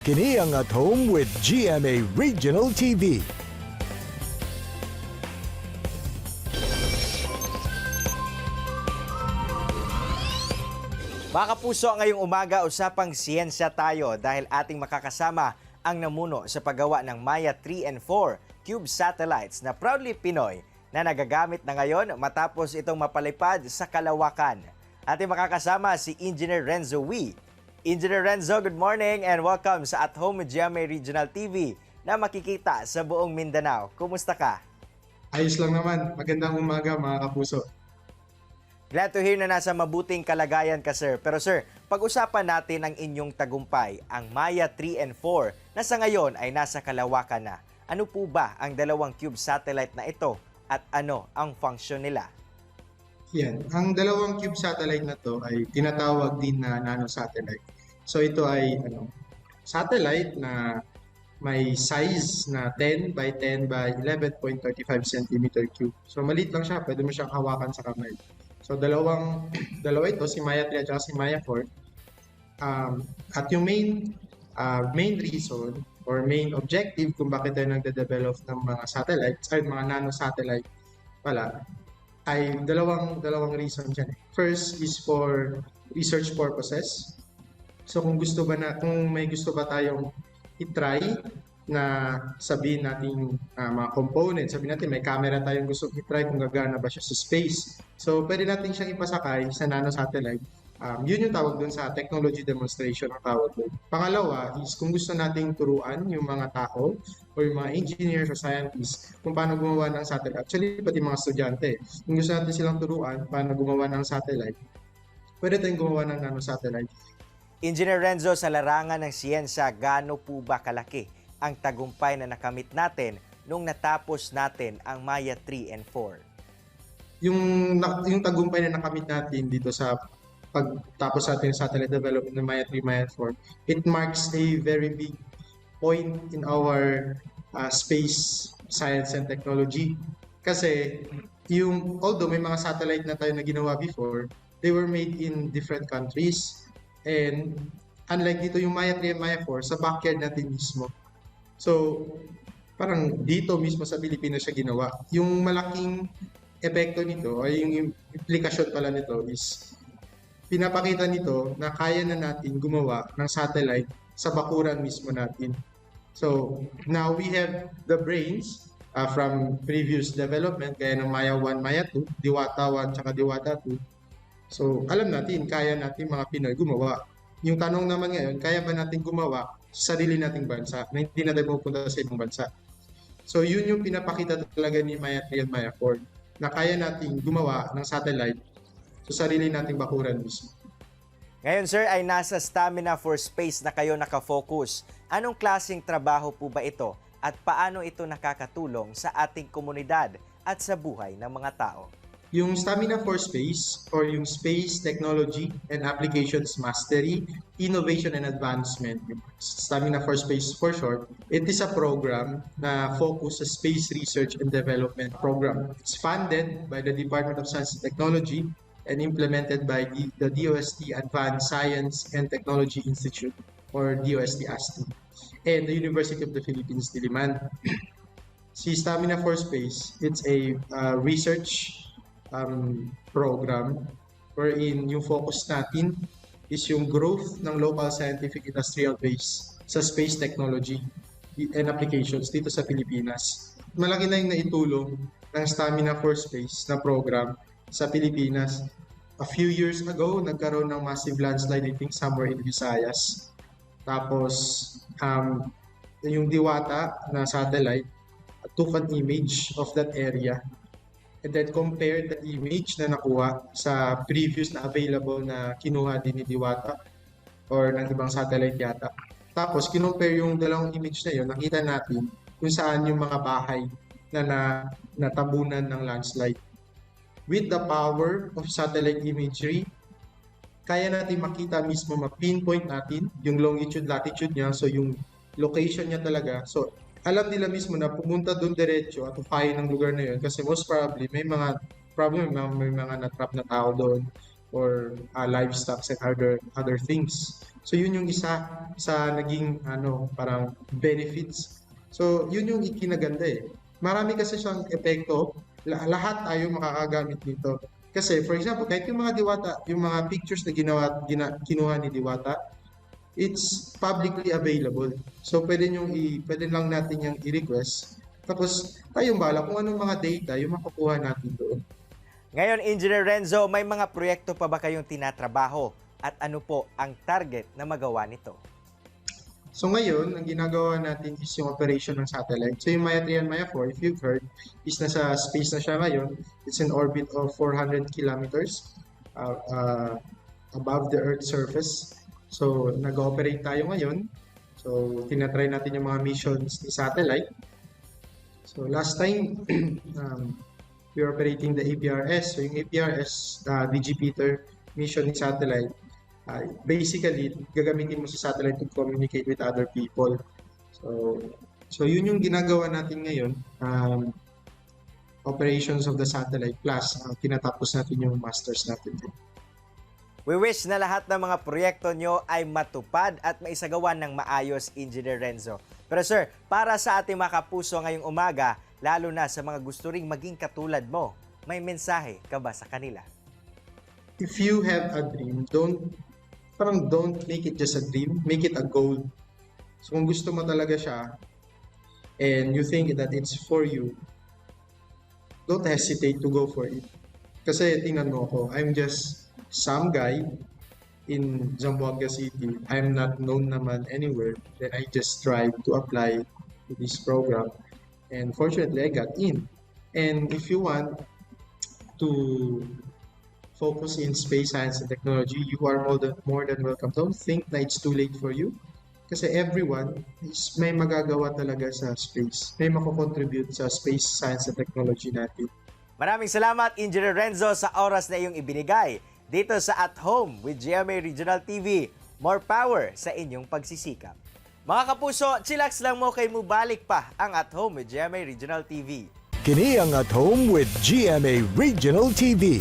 Kini ang At Home with GMA Regional TV. Mga kapuso, ngayong umaga usapang siyensya tayo dahil ating makakasama ang namuno sa paggawa ng Maya 3 and 4 Cube satellites na proudly Pinoy na nagagamit na ngayon matapos itong mapalipad sa kalawakan. Ating makakasama si Engineer Renzo Wee. Engineer Renzo, good morning and welcome sa At Home with GMA Regional TV na makikita sa buong Mindanao. Kumusta ka? Ayos lang naman. Magandang umaga mga kapuso. Glad to hear na nasa mabuting kalagayan ka, sir. Pero sir, pag-usapan natin ang inyong tagumpay, ang Maya 3 and 4 na sa ngayon ay nasa kalawakan na. Ano po ba ang dalawang cube satellite na ito at ano ang function nila? Yan. Ang dalawang cube satellite na to ay tinatawag din na nanosatellite. So ito ay satellite na may size na 10 by 10 by 11.35 cm cube. So maliit lang siya, pwede mo siyang hawakan sa kamay. So dalawa ito, si Maya 3 at si Maya 4. At yung main reason or main objective kung bakit tayo nagde-develop ng mga satellites ay mga nanosatellite pala ay dalawang reason dyan. First is for research purposes. So kung may gusto ba tayong i-try na sabihin natin mga components, sabihin natin may camera tayong gusto i-try kung gagana ba siya sa space. So pwede natin siyang ipasakay sa nanosatellite. Yun yung tawag dun sa technology demonstration ang tawag dun. Pangalawa is kung gusto nating turuan yung mga tao o yung mga engineers o scientists kung paano gumawa ng satellite. Actually, pati mga estudyante. Kung gusto natin silang turuan paano gumawa ng satellite, pwede tayong gumawa ng nanosatellite. Engineer Renzo, sa larangan ng siyensya, gaano po ba kalaki ang tagumpay na nakamit natin nung natapos natin ang Maya 3 and 4? Yung tagumpay na nakamit natin dito sa pagtapos natin yung satellite development ng Maya 3, Maya 4, it marks a very big point in our space science and technology. Kasi although may mga satellite na tayo na ginawa before, they were made in different countries. And unlike dito yung Maya 3 and Maya 4, sa backyard natin mismo. So, parang dito mismo sa Pilipinas siya ginawa. Yung malaking epekto nito, ay yung implikasyon pala nito is pinapakita nito na kaya na natin gumawa ng satellite sa bakuran mismo natin. So, now we have the brains from previous development, kaya ng Maya 1, Maya 2, Diwata 1, tsaka Diwata 2. So, alam natin, kaya natin mga Pinoy gumawa. Yung tanong naman ngayon, kaya ba natin gumawa sa sarili nating bansa na hindi natin pupunta sa ibang bansa? So, yun yung pinapakita talaga ni Maya 3 and Maya 4, na kaya natin gumawa ng satellite sa sarili nating bakuran mismo. Ngayon, sir, ay nasa Stamina for Space na kayo nakafocus. Anong klaseng trabaho po ba ito at paano ito nakakatulong sa ating komunidad at sa buhay ng mga tao? Yung Stamina for Space or yung Space Technology and Applications Mastery, Innovation and Advancement, Stamina for Space for short, it is a program na focus sa space research and development program. It's funded by the Department of Science and Technology and implemented by the DOST Advanced Science and Technology Institute or DOST ASTI and the University of the Philippines, Diliman. Si Stamina for Space, it's a research program wherein yung focus natin is yung growth ng local scientific industrial base sa space technology and applications dito sa Pilipinas. Malaki na yung naitulong ng Stamina for Space na program sa Pilipinas. A few years ago, nagkaroon ng massive landslide, I think, somewhere in Visayas. Tapos, yung Diwata na satellite took an image of that area and then compared the image na nakuha sa previous na available na kinuha din ni Diwata or ng ibang satellite yata. Tapos, kinumpare yung dalawang image na yun, nakita natin kung saan yung mga bahay na natabunan ng landslide. With the power of satellite imagery, kaya natin makita mismo, ma-pinpoint natin yung longitude, latitude niya, so yung location niya talaga. So, alam nila mismo na pumunta doon diretso at upayin ng lugar na yun kasi most probably may mga problem, may mga na-trap na tao doon or livestock and other things. So yun yung isa sa naging parang benefits. So yun yung ikinaganda eh. Marami kasi siyang epekto, lahat tayo makakagamit nito. Kasi for example, kahit yung mga diwata, yung mga pictures na kinuha ni Diwata, it's publicly available. So pwede lang natin yung i-request. Tapos tayong bala kung anong mga data yung makukuha natin doon. Ngayon, Engineer Renzo, may mga proyekto pa ba kayong tinatrabaho? At ano po ang target na magawa nito? So ngayon, ang ginagawa natin is yung operation ng satellite. So yung Maya 3 and Maya 4, if you've heard, is nasa space na siya ngayon. It's in orbit of 400 kilometers above the Earth's surface. So nag-ooperate tayo ngayon. So tinatry natin yung mga missions ni satellite. So last time, we're operating the APRS. So yung APRS, DigiPeter mission ni satellite, basically, gagamitin mo sa satellite to communicate with other people. So yun yung ginagawa natin ngayon. Operations of the satellite plus tinatapos natin yung masters natin. We wish na lahat ng mga proyekto nyo ay matupad at maisagawa ng maayos, Engineer Renzo. Pero sir, para sa ating mga kapuso ngayong umaga, lalo na sa mga gusto ring maging katulad mo, may mensahe ka ba sa kanila? If you have a dream, don't make it just a dream, make it a goal. So kung gusto mo talaga siya, and you think that it's for you, don't hesitate to go for it. Kasi tingnan mo ako, I'm just some guy in Zamboanga City. I'm not known naman anywhere. Then I just tried to apply to this program. And fortunately, I got in. And if you want to focus in space science and technology, you are more than welcome. Don't think that it's too late for you. Kasi everyone is may magagawa talaga sa space. May mako-contribute sa space science and technology natin. Maraming salamat, Engineer Renzo, sa oras na iyong ibinigay dito sa At Home with GMA Regional TV. More power sa inyong pagsisikap. Mga kapuso, chillax lang mo kay mubalik pa ang At Home with GMA Regional TV. Kini ang At Home with GMA Regional TV.